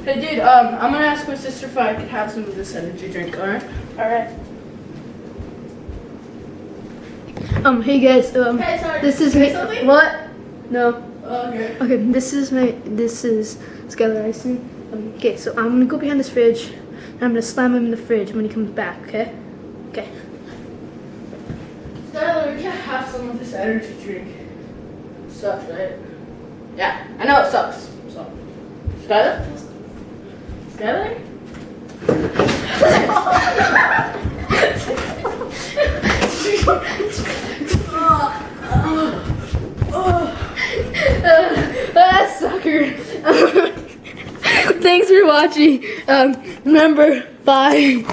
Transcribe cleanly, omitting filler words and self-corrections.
Hey, dude, I'm gonna ask my sister if I could have some of this energy drink, alright? Alright. Hey guys, Hey, sorry, this is say me. something? What? No. Okay. Okay, this is Skylar Icing. Okay, so I'm gonna go behind this fridge, and I'm gonna slam him in the fridge when he comes back, okay? Okay. Skylar, we can't have some of this energy drink. It sucks, right? Yeah, I know it sucks. So, Skylar? Skylar? Sucker. Thanks for watching. Remember, bye.